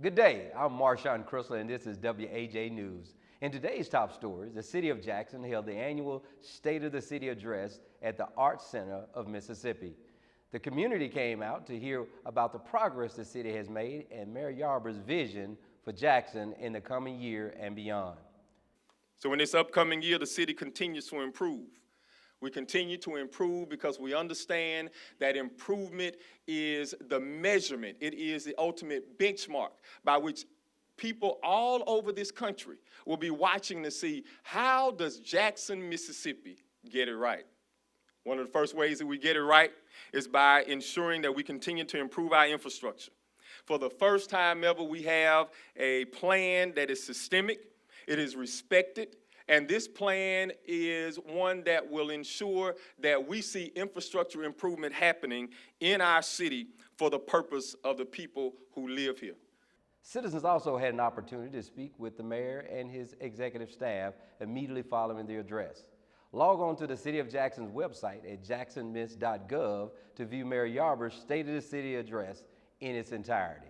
Good day, I'm Marshawn Chrysler and this is WAJ News. In today's top stories, the City of Jackson held the annual State of the City Address at the Arts Center of Mississippi. The community came out to hear about the progress the city has made and Mayor Yarber's vision for Jackson in the coming year and beyond. So in this upcoming year, the city continues to improve. We continue to improve because we understand that improvement is the measurement. It is the ultimate benchmark by which people all over this country will be watching to see how does Jackson, Mississippi get it right. One of the first ways that we get it right is by ensuring that we continue to improve our infrastructure. For the first time ever, we have a plan that is systemic, it is respected, and this plan is one that will ensure that we see infrastructure improvement happening in our city for the purpose of the people who live here. Citizens also had an opportunity to speak with the mayor and his executive staff immediately following the address. Log on to the City of Jackson's website at jacksonmiss.gov to view Mayor Yarber's State of the City address in its entirety.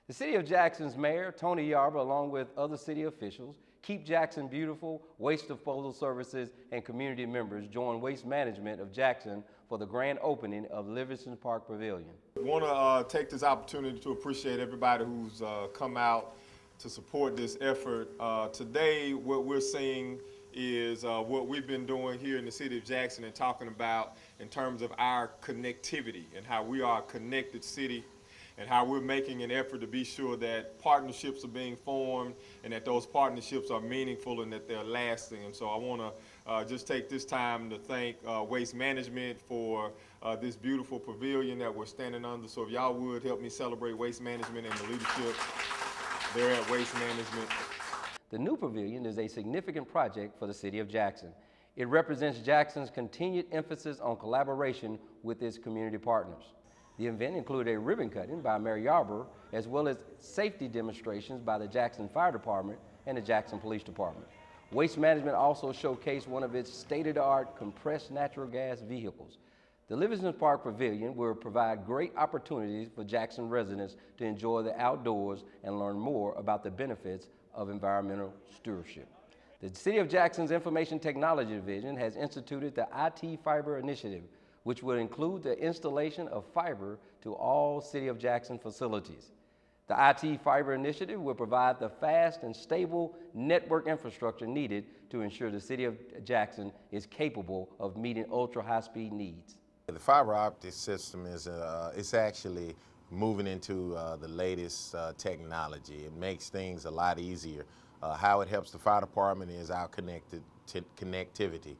The City of Jackson's Mayor, Tony Yarber, along with other city officials, Keep Jackson Beautiful, Waste Disposal Services, and community members joined Waste Management of Jackson for the grand opening of Livingston Park Pavilion. I want to take this opportunity to appreciate everybody who's come out to support this effort. Today, what we're seeing is what we've been doing here in the city of Jackson and talking about in terms of our connectivity and how we are a connected city and how we're making an effort to be sure that partnerships are being formed and that those partnerships are meaningful and that they're lasting. And so I want to just take this time to thank Waste Management for this beautiful pavilion that we're standing under. So if y'all would help me celebrate Waste Management and the leadership there at Waste Management. The new pavilion is a significant project for the City of Jackson. It represents Jackson's continued emphasis on collaboration with its community partners. The event included a ribbon cutting by Mayor Yarber, as well as safety demonstrations by the Jackson Fire Department and the Jackson Police Department. Waste Management also showcased one of its state-of-the-art compressed natural gas vehicles. The Livingston Park Pavilion will provide great opportunities for Jackson residents to enjoy the outdoors and learn more about the benefits of environmental stewardship. The City of Jackson's Information Technology Division has instituted the IT Fiber Initiative, which will include the installation of fiber to all City of Jackson facilities. The IT Fiber Initiative will provide the fast and stable network infrastructure needed to ensure the City of Jackson is capable of meeting ultra-high-speed needs. The fiber optic system is it's actually moving into the latest technology. It makes things a lot easier. How it helps the fire department is our connectivity.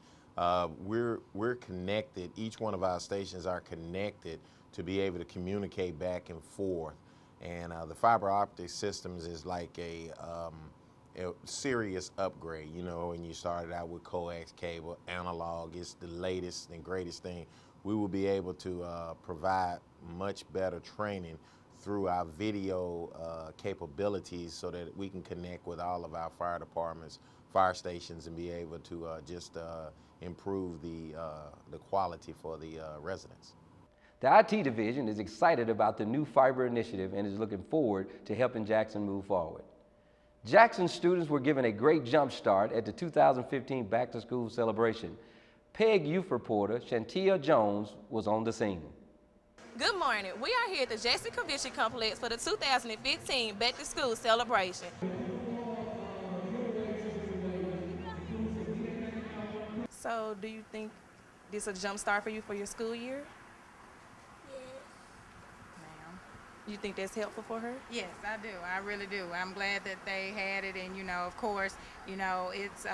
We're connected. Each one of our stations are connected to be able to communicate back and forth. And the fiber optic systems is like a serious upgrade. You know, when you started out with coax cable, analog, it's the latest and greatest thing. We will be able to provide much better training through our video capabilities so that we can connect with all of our fire departments, fire stations, and be able to just improve the quality for the residents. The IT division is excited about the new fiber initiative and is looking forward to helping Jackson move forward. Jackson students were given a great jump start at the 2015 Back to School celebration. PEG youth reporter Shantia Jones was on the scene. Good morning. We are here at the Jackson Convention Complex for the 2015 Back to School celebration. So, do you think this is a jump start for you for your school year? Yes. Ma'am. You think that's helpful for her? Yes, I do. I really do. I'm glad that they had it, and of course, it's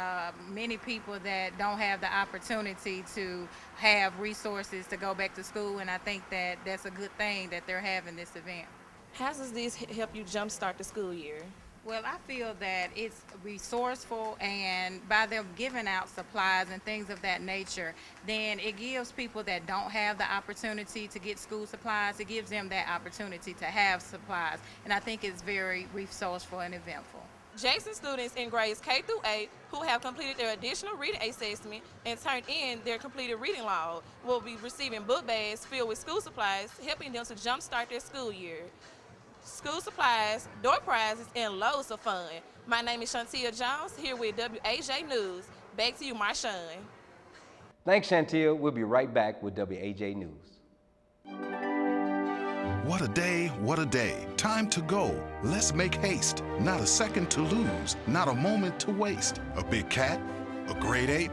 many people that don't have the opportunity to have resources to go back to school, and I think that that's a good thing that they're having this event. How does this help you jump start the school year? Well, I feel that it's resourceful, and by them giving out supplies and things of that nature, then it gives people that don't have the opportunity to get school supplies, it gives them that opportunity to have supplies, and I think it's very resourceful and eventful. Jackson students in grades K through 8 who have completed their additional reading assessment and turned in their completed reading log will be receiving book bags filled with school supplies, helping them to jumpstart their school year. school supplies, door prizes, and loads of fun. My name is Shantia Jones, here with WAJ News. Back to you, Marshawn. Thanks, Chantil. We'll be right back with WAJ News. What a day, what a day. Time to go. Let's make haste. Not a second to lose, not a moment to waste. A big cat, a great ape,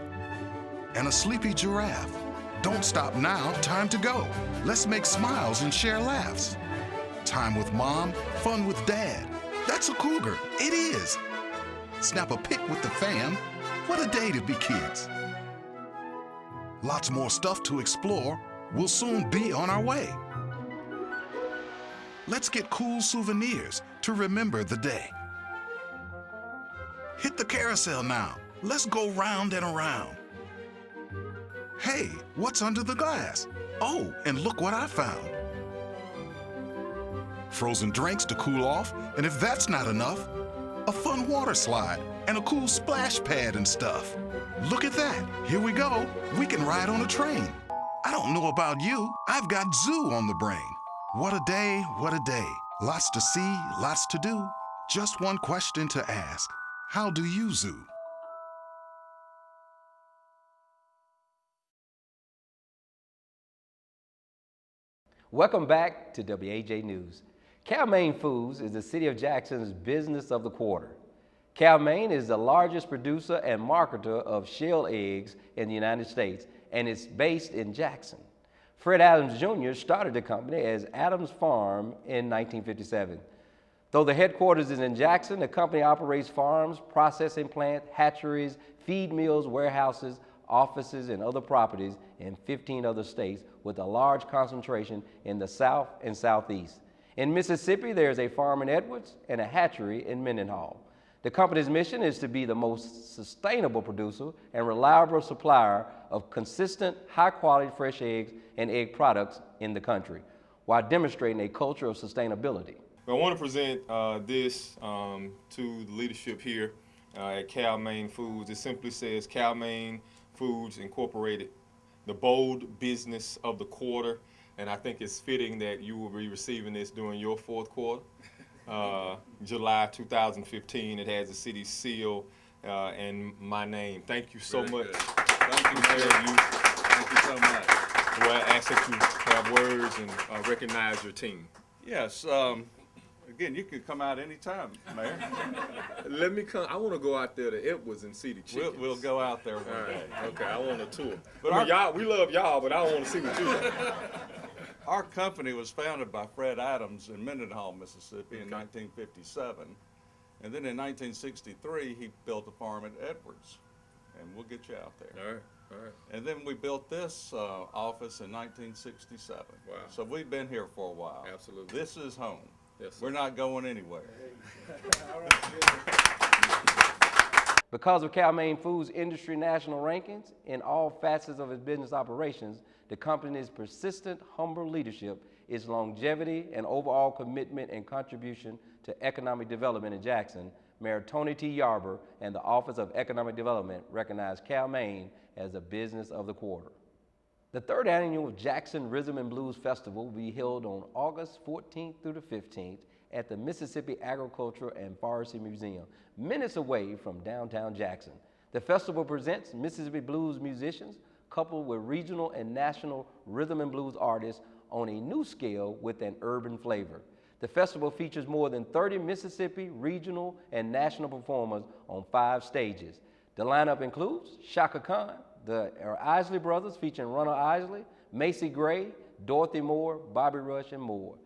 and a sleepy giraffe. Don't stop now, time to go. Let's make smiles and share laughs. Time with mom, fun with dad. That's a cougar, it is. Snap a pic with the fam. What a day to be kids. Lots more stuff to explore. We'll soon be on our way. Let's get cool souvenirs to remember the day. Hit the carousel now. Let's go round and around. Hey, what's under the glass? Oh, and look what I found. Frozen drinks to cool off, and if that's not enough, a fun water slide and a cool splash pad and stuff. Look at that, here we go. We can ride on a train. I don't know about you, I've got zoo on the brain. What a day, what a day. Lots to see, lots to do. Just one question to ask. How do you zoo? Welcome back to WAJ News. Cal-Maine Foods is the City of Jackson's business of the quarter. Cal-Maine is the largest producer and marketer of shell eggs in the United States, and it's based in Jackson. Fred Adams Jr. started the company as Adams Farm in 1957. Though the headquarters is in Jackson, the company operates farms, processing plants, hatcheries, feed mills, warehouses, offices, and other properties in 15 other states, with a large concentration in the South and Southeast. In Mississippi, there is a farm in Edwards and a hatchery in Mendenhall. The company's mission is to be the most sustainable producer and reliable supplier of consistent, high-quality fresh eggs and egg products in the country, while demonstrating a culture of sustainability. I want to present this to the leadership here at Cal-Maine Foods. It simply says Cal-Maine Foods Incorporated, the bold business of the quarter, and I think it's fitting that you will be receiving this during your fourth quarter. July 2015. It has the city seal and my name. Thank you so much. Thank you, Mayor. Thank you so much. Well, I ask that you have words and recognize your team. Yes. Again, you can come out anytime, Mayor. Let me come. I want to go out there to Edwards and see the chickens. We'll go out there one day. Okay, I want a tour. But I mean, y'all, we love y'all, but I want to see what you do. Our company was founded by Fred Adams in Mendenhall, Mississippi in 1957. And then in 1963, he built a farm at Edwards. And we'll get you out there. All right, all right. And then we built this office in 1967. Wow. So we've been here for a while. Absolutely. This is home. Yes, sir. We're not going anywhere. Because of Cal-Maine Foods' industry national rankings in all facets of its business operations, the company's persistent, humble leadership, its longevity, and overall commitment and contribution to economic development in Jackson, Mayor Tony T. Yarber and the Office of Economic Development recognize Cal-Maine as the business of the quarter. The third annual Jackson Rhythm and Blues Festival will be held on August 14th through the 15th at the Mississippi Agricultural and Forestry Museum, minutes away from downtown Jackson. The festival presents Mississippi blues musicians coupled with regional and national rhythm and blues artists on a new scale with an urban flavor. The festival features more than 30 Mississippi regional and national performers on 5 stages. The lineup includes Shaka Khan, the Isley Brothers featuring Runner Isley, Macy Gray, Dorothy Moore, Bobby Rush, and more.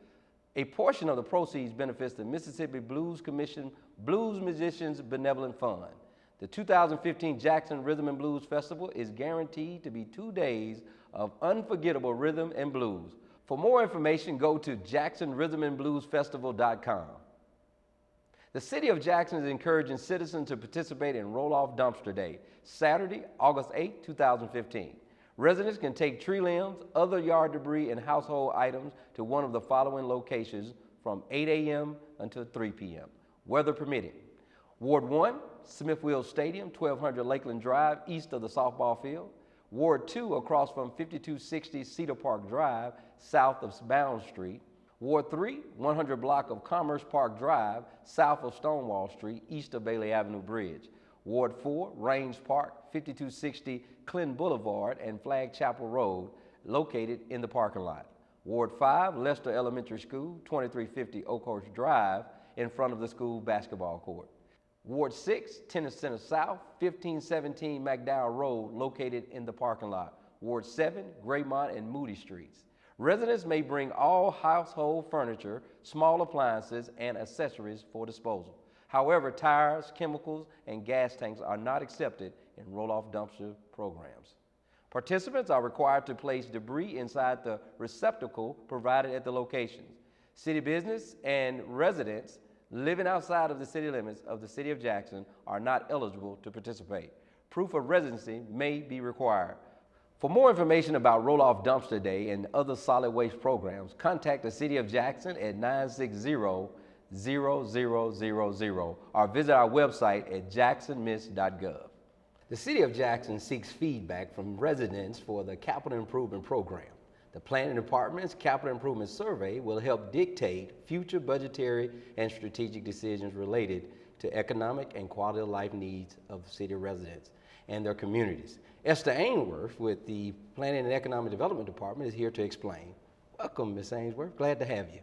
A portion of the proceeds benefits the Mississippi Blues Commission Blues Musicians Benevolent Fund. The 2015 Jackson Rhythm and Blues Festival is guaranteed to be 2 days of unforgettable rhythm and blues. For more information, go to jacksonrhythmandbluesfestival.com. The City of Jackson is encouraging citizens to participate in Roll-Off Dumpster Day, Saturday, August 8, 2015. Residents can take tree limbs, other yard debris, and household items to one of the following locations from 8 a.m. until 3 p.m., weather permitting. Ward 1, Smithfield Stadium, 1200 Lakeland Drive, east of the softball field. Ward 2, across from 5260 Cedar Park Drive, south of Bound Street. Ward 3, 100 block of Commerce Park Drive, south of Stonewall Street, east of Bailey Avenue Bridge. Ward 4, Range Park, 5260 Clinton Boulevard and Flag Chapel Road, located in the parking lot. Ward 5, Lester Elementary School, 2350 Oakhurst Drive, in front of the school basketball court. Ward 6, Tennis Center South, 1517 McDowell Road, located in the parking lot. Ward 7, Graymont and Moody Streets. Residents may bring all household furniture, small appliances, and accessories for disposal. However, tires, chemicals, and gas tanks are not accepted in roll-off dumpster programs. Participants are required to place debris inside the receptacle provided at the locations. City business and residents living outside of the city limits of the City of Jackson are not eligible to participate. Proof of residency may be required. For more information about Roll-Off Dumpster Day and other solid waste programs, contact the City of Jackson at 960-0000 or visit our website at jacksonmiss.gov. The City of Jackson seeks feedback from residents for the Capital Improvement Program. The Planning Department's Capital Improvement Survey will help dictate future budgetary and strategic decisions related to economic and quality of life needs of city residents and their communities. Esther Ainsworth with the Planning and Economic Development Department is here to explain. Welcome, Ms. Ainsworth. Glad to have you.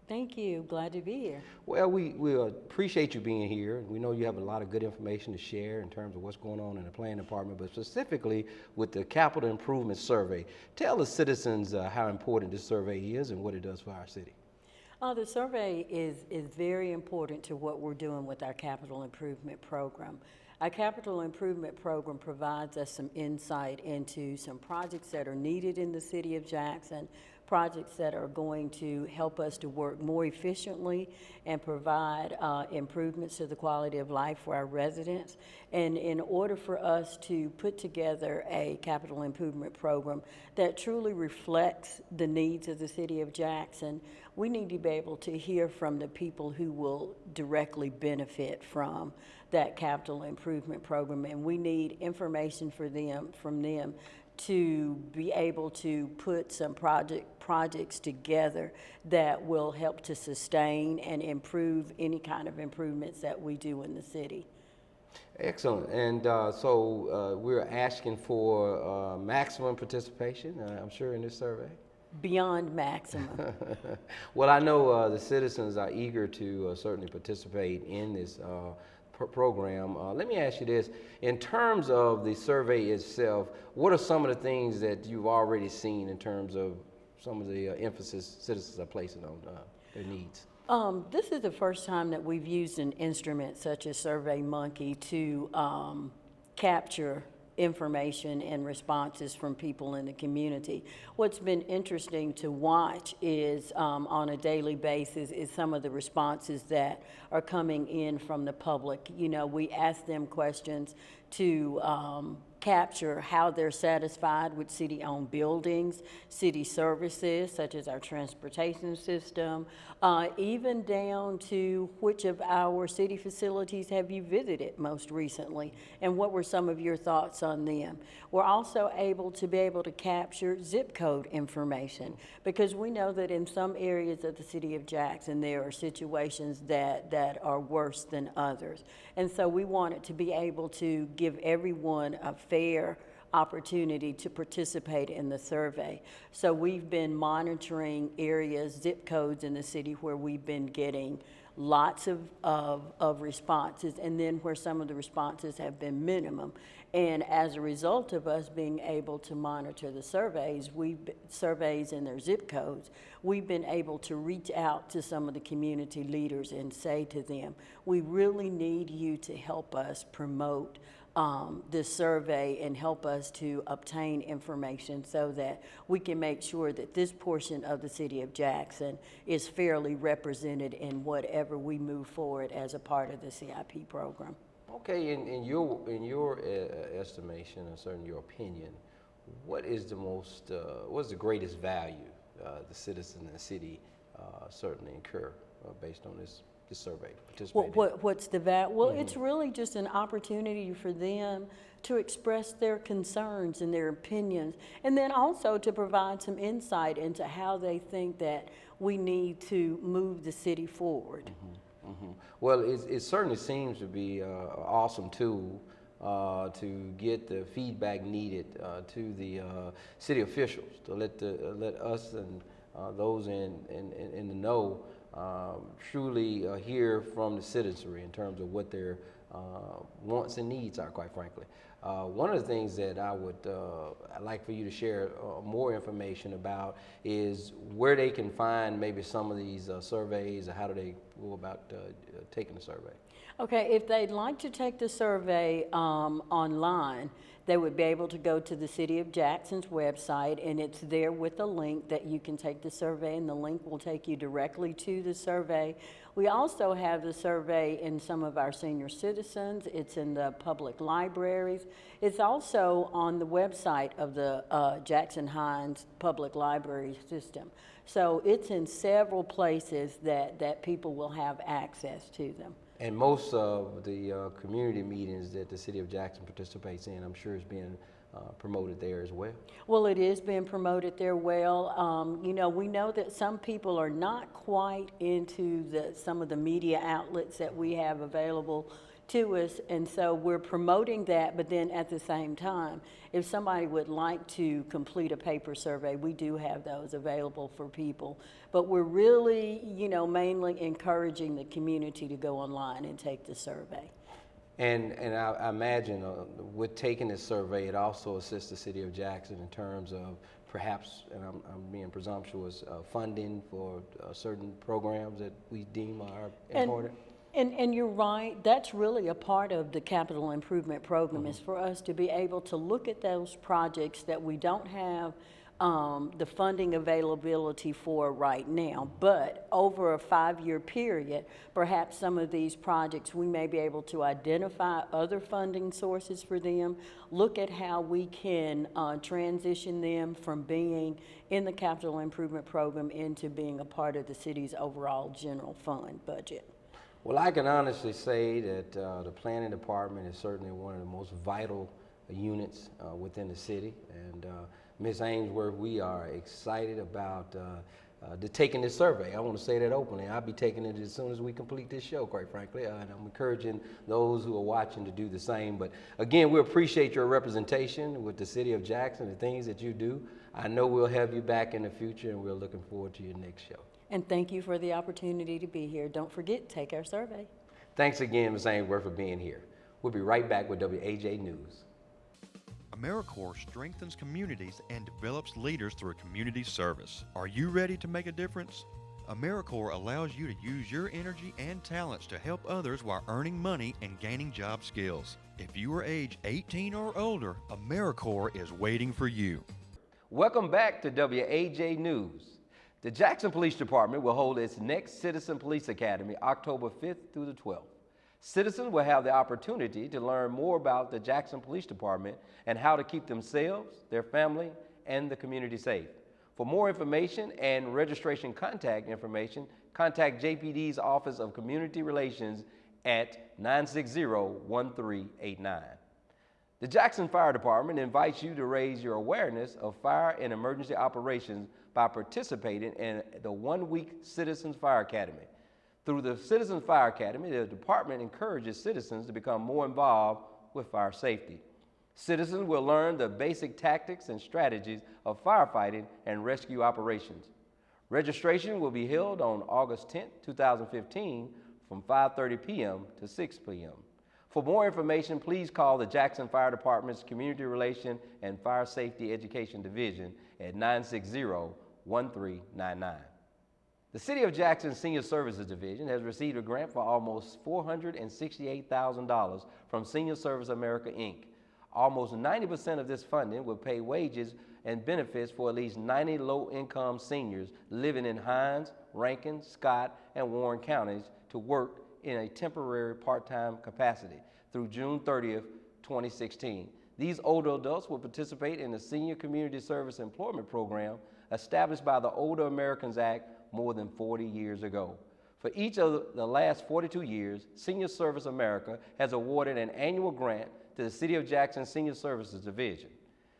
Thank you. Glad to be here. Well, we appreciate you being here. We know you have a lot of good information to share in terms of what's going on in the Planning Department, but specifically with the Capital Improvement Survey. Tell the citizens how important this survey is and what it does for our city. The survey is very important to what we're doing with our capital improvement program. Our capital improvement program provides us some insight into some projects that are needed in the City of Jackson, projects that are going to help us to work more efficiently and provide improvements to the quality of life for our residents. And in order for us to put together a capital improvement program that truly reflects the needs of the City of Jackson, we need to be able to hear from the people who will directly benefit from that capital improvement program, and we need information from them to be able to put some projects together that will help to sustain and improve any kind of improvements that we do in the city. Excellent. And so we're asking for maximum participation, I'm sure, in this survey. Beyond maximum. Well, I know the citizens are eager to certainly participate in this program. Let me ask you this. In terms of the survey itself, what are some of the things that you've already seen in terms of some of the emphasis citizens are placing on their needs? This is the first time that we've used an instrument such as SurveyMonkey to capture information and responses from people in the community. What's been interesting to watch is on a daily basis is some of the responses that are coming in from the public. You know, we ask them questions to capture how they're satisfied with city-owned buildings, city services such as our transportation system, even down to which of our city facilities have you visited most recently and what were some of your thoughts on them. We're also able to capture zip code information because we know that in some areas of the City of Jackson there are situations that are worse than others, and so we wanted to be able to give everyone a fair opportunity to participate in the survey. So we've been monitoring areas, zip codes in the city where we've been getting lots of responses, and then where some of the responses have been minimum. And as a result of us being able to monitor the surveys and their zip codes, we've been able to reach out to some of the community leaders and say to them, we really need you to help us promote this survey and help us to obtain information so that we can make sure that this portion of the City of Jackson is fairly represented in whatever we move forward as a part of the CIP program. Okay, in your estimation, or certainly your opinion, what is the greatest value the citizens in the city certainly incur based on this this survey, participate in it? What's the value? Well, it's really just an opportunity for them to express their concerns and their opinions, and then also to provide some insight into how they think that we need to move the city forward. Well, it certainly seems to be an awesome tool to get the feedback needed to the city officials, to let us and those in the know truly hear from the citizenry in terms of what their wants and needs are, quite frankly. One of the things that I'd like for you to share more information about is where they can find maybe some of these surveys, or how do they go about taking the survey? Okay, if they'd like to take the survey online, they would be able to go to the City of Jackson's website, and it's there with a link that you can take the survey, and the link will take you directly to the survey. We also have the survey in some of our senior citizens. It's in the public libraries. It's also on the website of the Jackson Hines Public Library System. So it's in several places that people will have access to them. And most of the community meetings that the City of Jackson participates in, I'm sure is being promoted there as well. Well, it is being promoted there well. You know, we know that some people are not quite into some of the media outlets that we have available to us, and so we're promoting that, but then at the same time, if somebody would like to complete a paper survey, we do have those available for people. But we're really, you know, mainly encouraging the community to go online and take the survey. And I imagine with taking this survey, it also assists the City of Jackson in terms of perhaps, and I'm being presumptuous, funding for certain programs that we deem are important. And you're right, that's really a part of the capital improvement program, is for us to be able to look at those projects that we don't have the funding availability for right now, but over a 5-year period, perhaps some of these projects we may be able to identify other funding sources for them, look at how we can transition them from being in the capital improvement program into being a part of the city's overall general fund budget. Well, I can honestly say that the planning department is certainly one of the most vital units within the city. And Ms. Ainsworth, we are excited about taking this survey. I want to say that openly. I'll be taking it as soon as we complete this show, quite frankly. And I'm encouraging those who are watching to do the same. But again, we appreciate your representation with the City of Jackson, the things that you do. I know we'll have you back in the future, and we're looking forward to your next show. And thank you for the opportunity to be here. Don't forget, take our survey. Thanks again, Ms. Ainsworth, for being here. We'll be right back with WAJ News. AmeriCorps strengthens communities and develops leaders through community service. Are you ready to make a difference? AmeriCorps allows you to use your energy and talents to help others while earning money and gaining job skills. If you are age 18 or older, AmeriCorps is waiting for you. Welcome back to WAJ News. The Jackson Police Department will hold its next Citizen Police Academy October 5th through the 12th. Citizens will have the opportunity to learn more about the Jackson Police Department and how to keep themselves, their family, and the community safe. For more information and registration contact information, contact JPD's Office of Community Relations at 960-1389. The Jackson Fire Department invites you to raise your awareness of fire and emergency operations by participating in the one-week Citizens Fire Academy. Through the Citizens Fire Academy, the department encourages citizens to become more involved with fire safety. Citizens will learn the basic tactics and strategies of firefighting and rescue operations. Registration will be held on August 10, 2015 from 5:30 p.m. to 6 p.m. For more information, please call the Jackson Fire Department's Community Relation and Fire Safety Education Division at 960-1399. The City of Jackson Senior Services Division has received a grant for almost $468,000 from Senior Service America, Inc. Almost 90% of this funding will pay wages and benefits for at least 90 low-income seniors living in Hines, Rankin, Scott, and Warren counties to work in a temporary part-time capacity through June 30th, 2016. These older adults will participate in the Senior Community Service Employment Program established by the Older Americans Act more than 40 years ago. For each of the last 42 years, Senior Service America has awarded an annual grant to the City of Jackson Senior Services Division.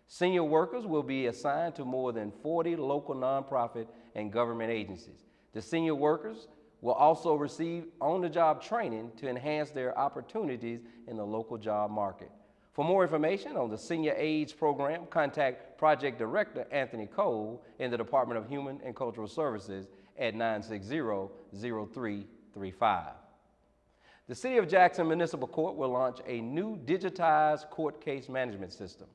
Senior workers will be assigned to more than 40 local nonprofit and government agencies. The senior workers will also receive on-the-job training to enhance their opportunities in the local job market. For more information on the Senior AIDS Program, contact Project Director Anthony Cole in the Department of Human and Cultural Services at 960-0335. The City of Jackson Municipal Court will launch a new digitized court case management system.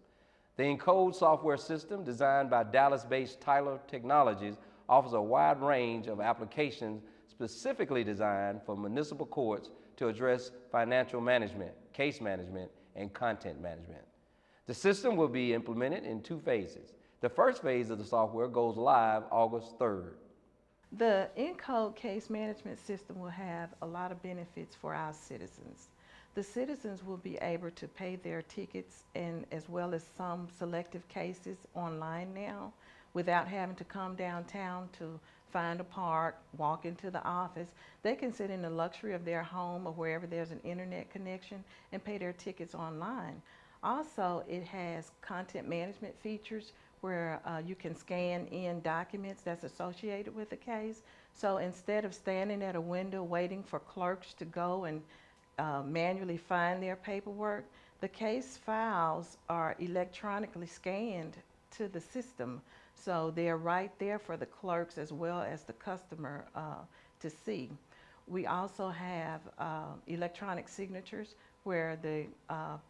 The Encode software system, designed by Dallas-based Tyler Technologies, offers a wide range of applications specifically designed for municipal courts to address financial management, case management, and content management. The system will be implemented in 2 phases. The first phase of the software goes live August 3rd. The Encode case management system will have a lot of benefits for our citizens. The citizens will be able to pay their tickets and as well as some selective cases online now without having to come downtown to find a park, walk into the office. They can sit in the luxury of their home or wherever there's an internet connection and pay their tickets online. Also, it has content management features where you can scan in documents that's associated with the case. So instead of standing at a window waiting for clerks to go and manually find their paperwork, the case files are electronically scanned to the system. So they're right there for the clerks as well as the customer to see. We also have electronic signatures where the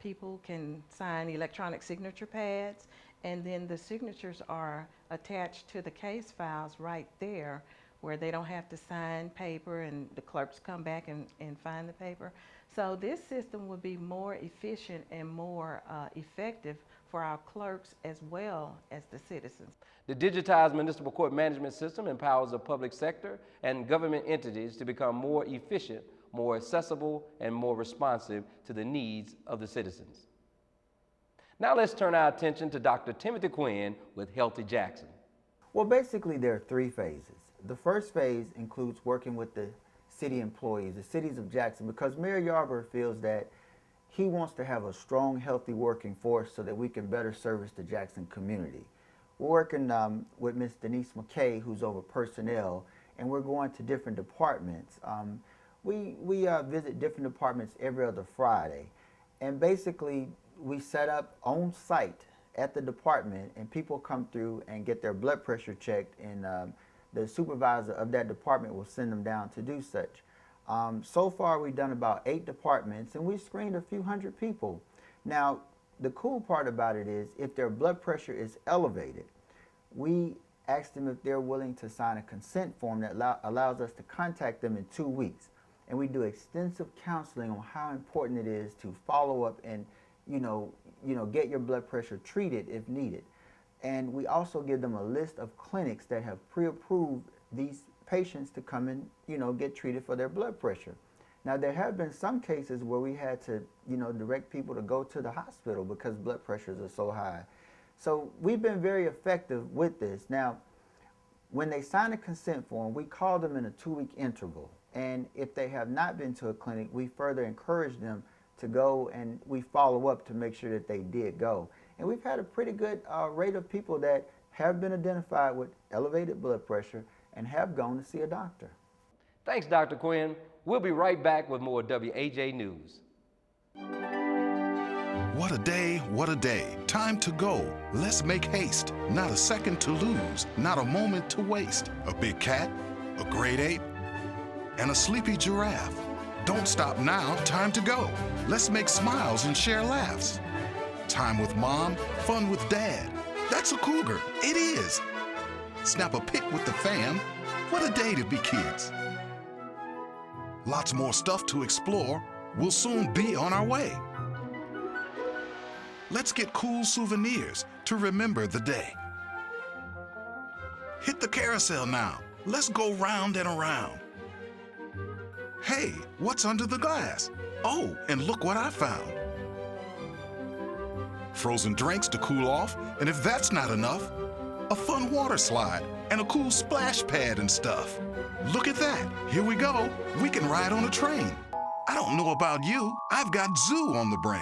people can sign electronic signature pads, and then the signatures are attached to the case files right there where they don't have to sign paper and the clerks come back and find the paper. So this system will be more efficient and more effective for our clerks as well as the citizens. The digitized municipal court management system empowers the public sector and government entities to become more efficient, more accessible, and more responsive to the needs of the citizens. Now let's turn our attention to Dr. Timothy Quinn with Healthy Jackson. Well, basically there are 3 phases. The first phase includes working with the city employees, the cities of Jackson, because Mayor Yarborough feels that he wants to have a strong, healthy working force so that we can better service the Jackson community. We're working with Ms. Denise McKay, who's over personnel, and we're going to different departments. We visit different departments every other Friday, and basically we set up on site at the department, and people come through and get their blood pressure checked, and the supervisor of that department will send them down to do such. So far we've done about 8 departments, and we screened a few hundred people. Now, the cool part about it is if their blood pressure is elevated, we ask them if they're willing to sign a consent form that allows us to contact them in 2 weeks. And we do extensive counseling on how important it is to follow up and get your blood pressure treated if needed. And we also give them a list of clinics that have pre-approved these patients to come and get treated for their blood pressure. Now, there have been some cases where we had to direct people to go to the hospital because blood pressures are so high. So we've been very effective with this. Now, when they sign a consent form, we call them in a 2-week interval. And if they have not been to a clinic, we further encourage them to go, and we follow up to make sure that they did go. And we've had a pretty good rate of people that have been identified with elevated blood pressure and have gone to see a doctor. Thanks, Dr. Quinn. We'll be right back with more WAJ News. What a day, what a day. Time to go. Let's make haste. Not a second to lose, not a moment to waste. A big cat, a grade 8, and a sleepy giraffe. Don't stop now, time to go. Let's make smiles and share laughs. Time with mom, fun with dad. That's a cougar, it is. Snap a pic with the fam. What a day to be kids. Lots more stuff to explore. We'll soon be on our way. Let's get cool souvenirs to remember the day. Hit the carousel now. Let's go round and around. Hey, what's under the glass? Oh, and look what I found. Frozen drinks to cool off, and if that's not enough, a fun water slide, and a cool splash pad and stuff. Look at that. Here we go. We can ride on a train. I don't know about you. I've got zoo on the brain.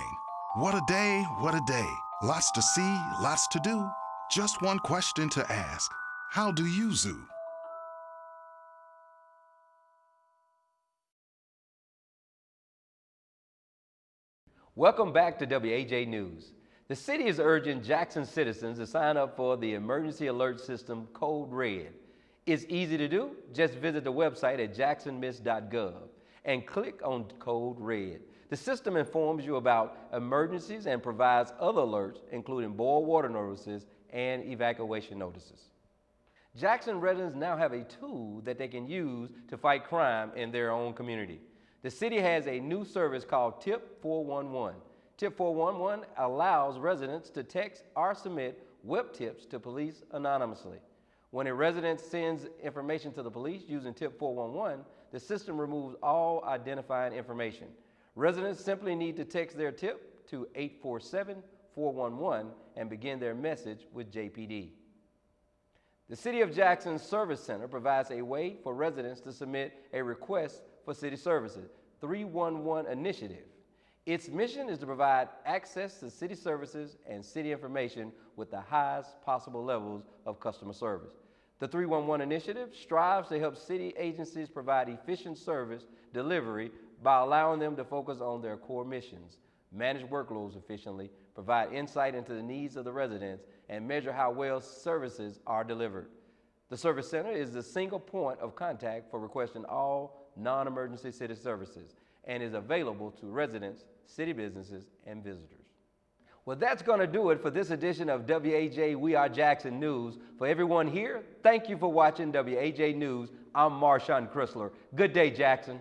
What a day, what a day. Lots to see, lots to do. Just one question to ask. How do you zoo? Welcome back to WAJ News. The city is urging Jackson citizens to sign up for the emergency alert system Code Red. It's easy to do. Just visit the website at jacksonmiss.gov and click on Code Red. The system informs you about emergencies and provides other alerts, including boil water notices and evacuation notices. Jackson residents now have a tool that they can use to fight crime in their own community. The city has a new service called Tip 411. Tip 411 allows residents to text or submit web tips to police anonymously. When a resident sends information to the police using Tip 411, the system removes all identifying information. Residents simply need to text their tip to 847-411 and begin their message with JPD. The City of Jackson's Service Center provides a way for residents to submit a request for city services, 311 initiative. Its mission is to provide access to city services and city information with the highest possible levels of customer service. The 311 initiative strives to help city agencies provide efficient service delivery by allowing them to focus on their core missions, manage workloads efficiently, provide insight into the needs of the residents, and measure how well services are delivered. The Service Center is the single point of contact for requesting all non-emergency city services and is available to residents, city businesses, and visitors. Well, that's going to do it for this edition of WAJ We Are Jackson News. For everyone here, thank you for watching WAJ News. I'm Marshawn Chrysler. Good day, Jackson.